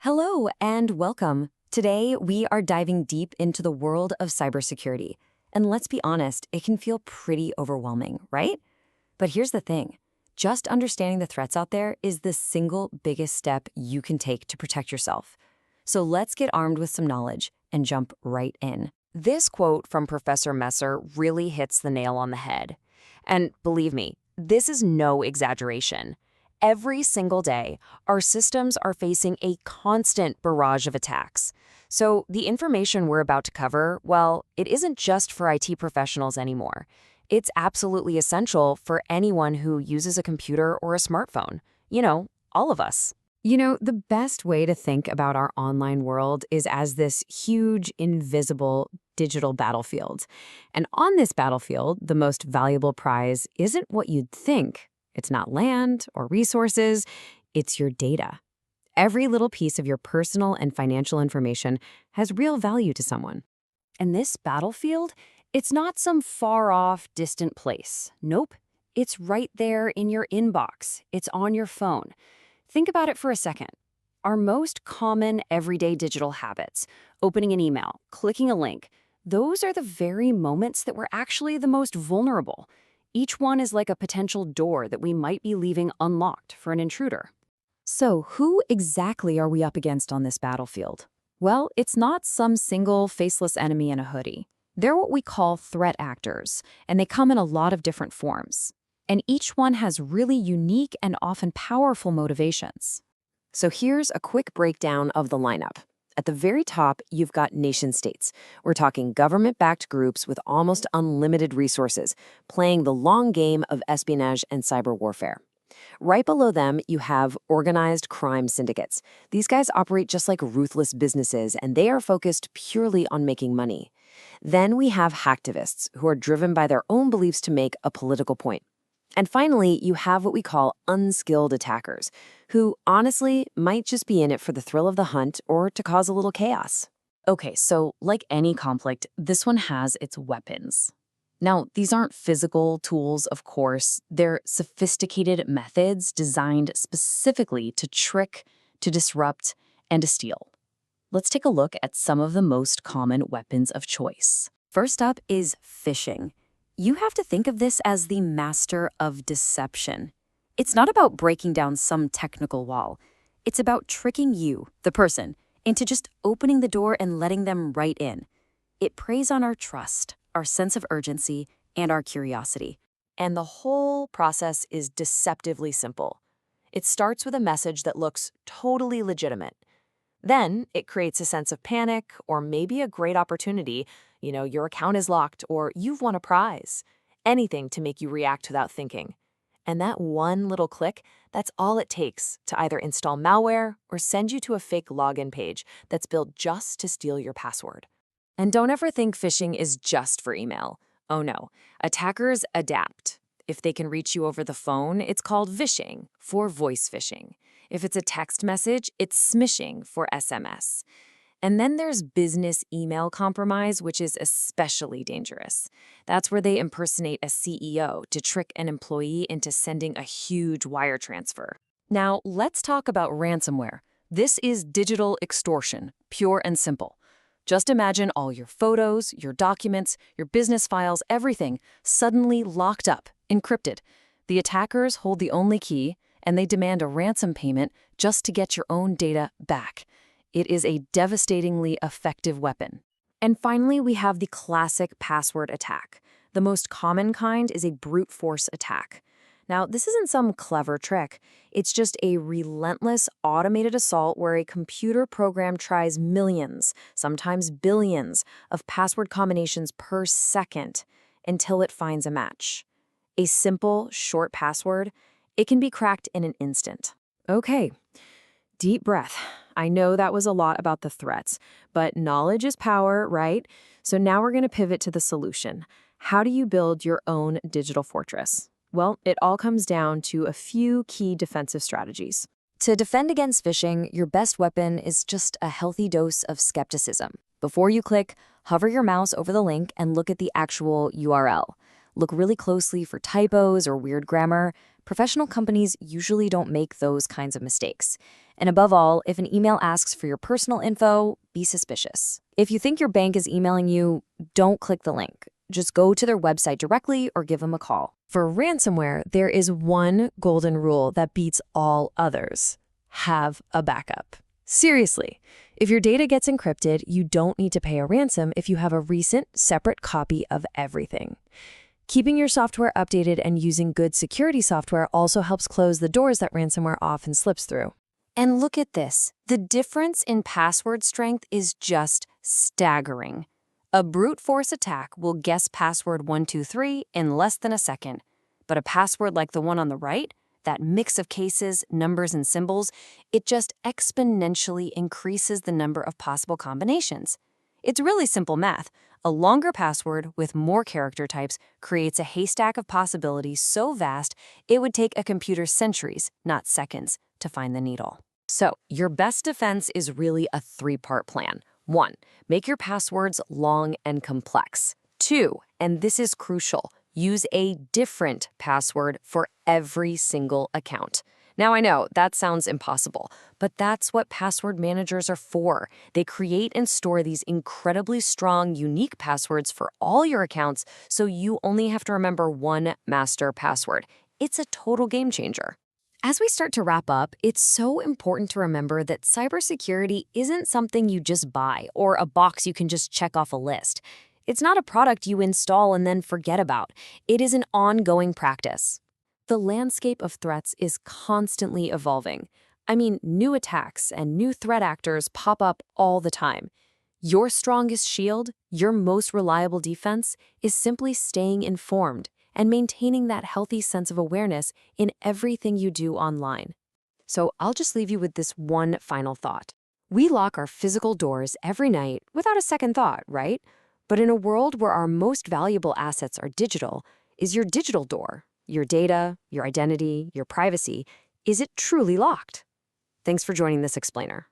Hello and welcome. Today, we are diving deep into the world of cybersecurity. And let's be honest, it can feel pretty overwhelming, right? But here's the thing. Just understanding the threats out there is the single biggest step you can take to protect yourself. So let's get armed with some knowledge and jump right in. This quote from Professor Messer really hits the nail on the head. And believe me, this is no exaggeration. Every single day, our systems are facing a constant barrage of attacks. So the information we're about to cover, well, it isn't just for IT professionals anymore. It's absolutely essential for anyone who uses a computer or a smartphone. All of us. The best way to think about our online world is as this huge, invisible digital battlefield. And on this battlefield, the most valuable prize isn't what you'd think. It's not land or resources, it's your data. Every little piece of your personal and financial information has real value to someone. And this battlefield, it's not some far-off, distant place. Nope, it's right there in your inbox. It's on your phone. Think about it for a second. Our most common everyday digital habits, opening an email, clicking a link, those are the very moments that we're actually the most vulnerable. Each one is like a potential door that we might be leaving unlocked for an intruder. So who exactly are we up against on this battlefield? Well, it's not some single faceless enemy in a hoodie. They're what we call threat actors, and they come in a lot of different forms. And each one has really unique and often powerful motivations. So here's a quick breakdown of the lineup. At the very top, you've got nation-states. We're talking government-backed groups with almost unlimited resources, playing the long game of espionage and cyber warfare. Right below them, you have organized crime syndicates. These guys operate just like ruthless businesses, and they are focused purely on making money. Then we have hacktivists, who are driven by their own beliefs to make a political point. And finally, you have what we call unskilled attackers, who honestly might just be in it for the thrill of the hunt or to cause a little chaos. Okay, so like any conflict, this one has its weapons. Now, these aren't physical tools, of course. They're sophisticated methods designed specifically to trick, to disrupt, and to steal. Let's take a look at some of the most common weapons of choice. First up is phishing. You have to think of this as the master of deception. It's not about breaking down some technical wall. It's about tricking you, the person, into just opening the door and letting them right in. It preys on our trust, our sense of urgency, and our curiosity. And the whole process is deceptively simple. It starts with a message that looks totally legitimate. Then it creates a sense of panic or maybe a great opportunity. Your account is locked or you've won a prize. Anything to make you react without thinking. And that one little click, that's all it takes to either install malware or send you to a fake login page that's built just to steal your password. And don't ever think phishing is just for email. Oh no, attackers adapt. If they can reach you over the phone, it's called Vishing for voice phishing. If it's a text message, it's Smishing for SMS. And then there's business email compromise, which is especially dangerous. That's where they impersonate a CEO to trick an employee into sending a huge wire transfer. Now, let's talk about ransomware. This is digital extortion, pure and simple. Just imagine all your photos, your documents, your business files, everything suddenly locked up, encrypted. The attackers hold the only key, and they demand a ransom payment just to get your own data back. It is a devastatingly effective weapon. And finally, we have the classic password attack. The most common kind is a brute force attack. Now, this isn't some clever trick. It's just a relentless automated assault where a computer program tries millions, sometimes billions, of password combinations per second until it finds a match. A simple, short password, it can be cracked in an instant. Okay, deep breath. I know that was a lot about the threats, but knowledge is power, right? So now we're going to pivot to the solution. How do you build your own digital fortress? Well, it all comes down to a few key defensive strategies. To defend against phishing, your best weapon is just a healthy dose of skepticism. Before you click, hover your mouse over the link and look at the actual URL. Look really closely for typos or weird grammar. Professional companies usually don't make those kinds of mistakes. And above all, if an email asks for your personal info, be suspicious. If you think your bank is emailing you, don't click the link. Just go to their website directly or give them a call. For ransomware, there is one golden rule that beats all others. Have a backup. Seriously, if your data gets encrypted, you don't need to pay a ransom if you have a recent, separate copy of everything. Keeping your software updated and using good security software also helps close the doors that ransomware often slips through. And look at this. The difference in password strength is just staggering. A brute force attack will guess password 123 in less than a second. But a password like the one on the right, that mix of cases, numbers, and symbols, it just exponentially increases the number of possible combinations. It's really simple math. A longer password with more character types creates a haystack of possibilities so vast it would take a computer centuries, not seconds, to find the needle. So, your best defense is really a three-part plan. 1. Make your passwords long and complex. 2, and this is crucial, use a different password for every single account. Now, I know that sounds impossible, but that's what password managers are for. They create and store these incredibly strong, unique passwords for all your accounts, so you only have to remember one master password. It's a total game changer. As we start to wrap up, it's so important to remember that cybersecurity isn't something you just buy or a box you can just check off a list. It's not a product you install and then forget about. It is an ongoing practice. The landscape of threats is constantly evolving. I mean, new attacks and new threat actors pop up all the time. Your strongest shield, your most reliable defense, is simply staying informed and maintaining that healthy sense of awareness in everything you do online. So I'll just leave you with this one final thought. We lock our physical doors every night without a second thought, right? But in a world where our most valuable assets are digital, is your digital door, your data, your identity, your privacy, is it truly locked? Thanks for joining this explainer.